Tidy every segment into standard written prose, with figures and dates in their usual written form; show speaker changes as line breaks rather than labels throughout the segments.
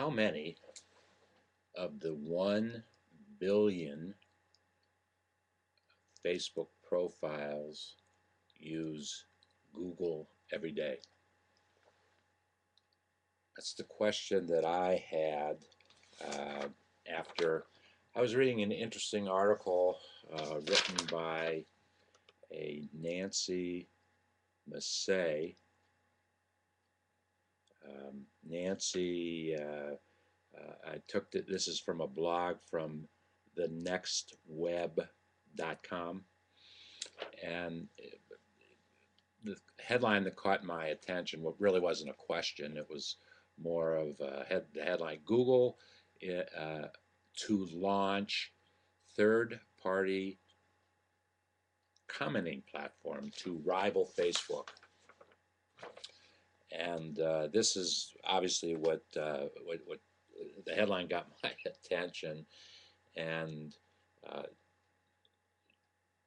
How many of the 1 billion Facebook profiles use Google every day? That's the question that I had after I was reading an interesting article written by a Nancy Massey. Nancy, I took this is from a blog from thenextweb.com, and the headline that caught my attention, what really wasn't a question, it was more of the headline: Google to launch third-party commenting platform to rival Facebook. And this is obviously what the headline got my attention. And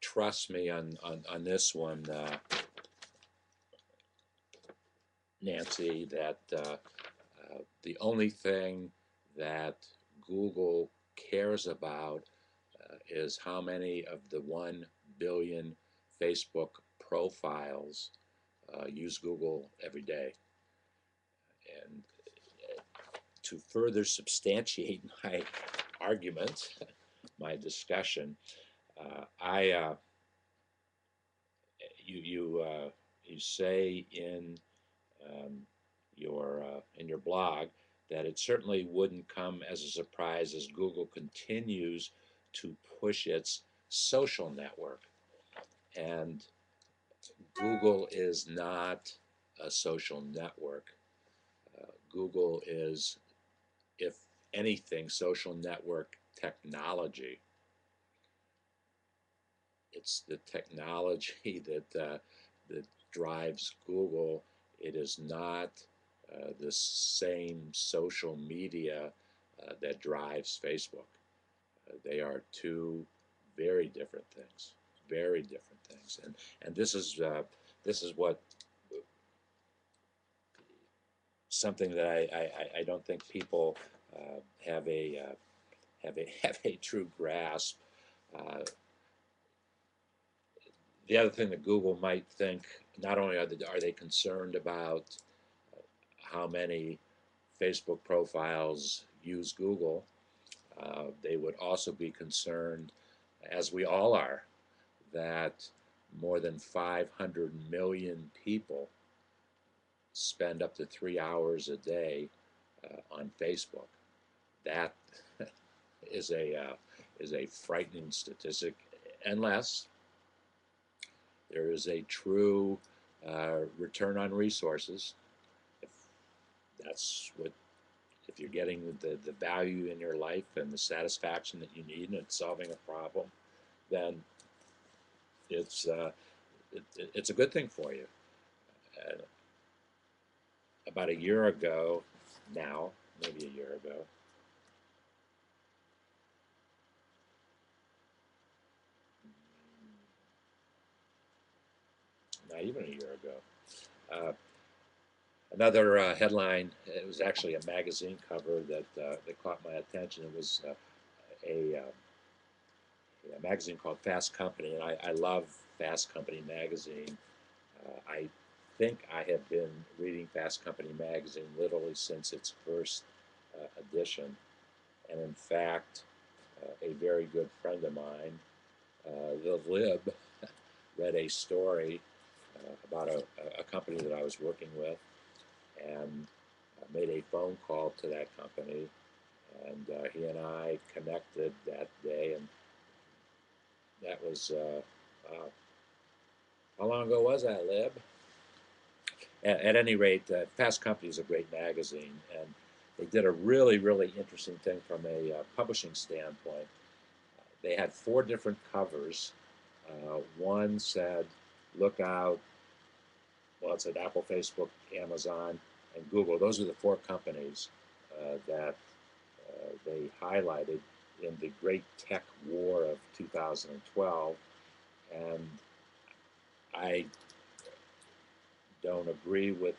trust me on this one, Nancy, that the only thing that Google cares about is how many of the 1 billion Facebook profiles use Google every day. And to further substantiate my argument, my discussion, you say in your blog that it certainly wouldn't come as a surprise as Google continues to push its social network. And Google is not a social network. Google is, if anything, social network technology. It's the technology that drives Google. It is not the same social media that drives Facebook. They are two very different things, very different things. And this is what something that I don't think people have a true grasp. Uh, the other thing that Google might think, not only are they concerned about how many Facebook profiles use Google, they would also be concerned, as we all are, that more than 500 million people spend up to 3 hours a day on Facebook. That is a frightening statistic, unless there is a true return on resources. If that's what, if you're getting the value in your life and the satisfaction that you need and it's solving a problem, then it's it's a good thing for you. About a year ago now, maybe a year ago, not even a year ago, another headline, it was actually a magazine cover that caught my attention. It was a magazine called Fast Company, and I love Fast Company magazine. I think I have been reading Fast Company magazine literally since its first edition. And in fact, a very good friend of mine, the Lib, read a story about a company that I was working with, and made a phone call to that company, and he and I connected that day, and that was, how long ago was that, Lib? At any rate, Fast Company is a great magazine, and they did a really, really interesting thing from a publishing standpoint. They had 4 different covers. One said, look out, well, it said Apple, Facebook, Amazon, and Google. Those are the 4 companies that they highlighted in the great tech war of 2012. And I don't agree with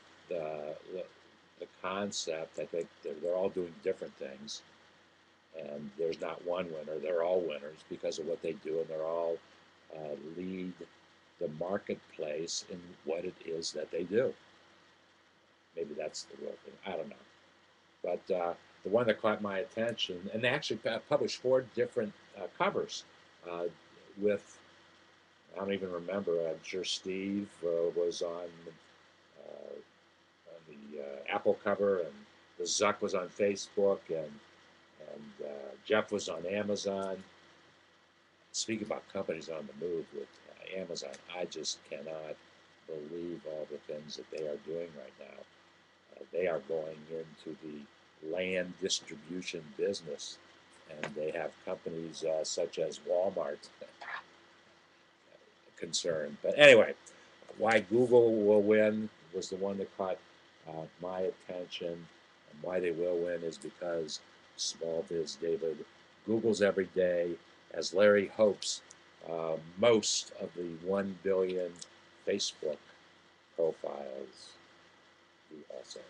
the concept. I think they're all doing different things, and there's not one winner. They're all winners because of what they do, and they're all lead the marketplace in what it is that they do. Maybe that's the real thing. I don't know. But the one that caught my attention, and they actually published 4 different covers with, I don't even remember, I'm sure Steve was on the Apple cover, and the Zuck was on Facebook, and Jeff was on Amazon. Speaking about companies on the move with Amazon, I just cannot believe all the things that they are doing right now. They are going into the land distribution business, and they have companies such as Walmart concerned. But anyway, why Google will win was the one that caught my attention, and why they will win is because SmallBizDavid Google's every day, as Larry hopes, most of the 1 billion Facebook profiles do also.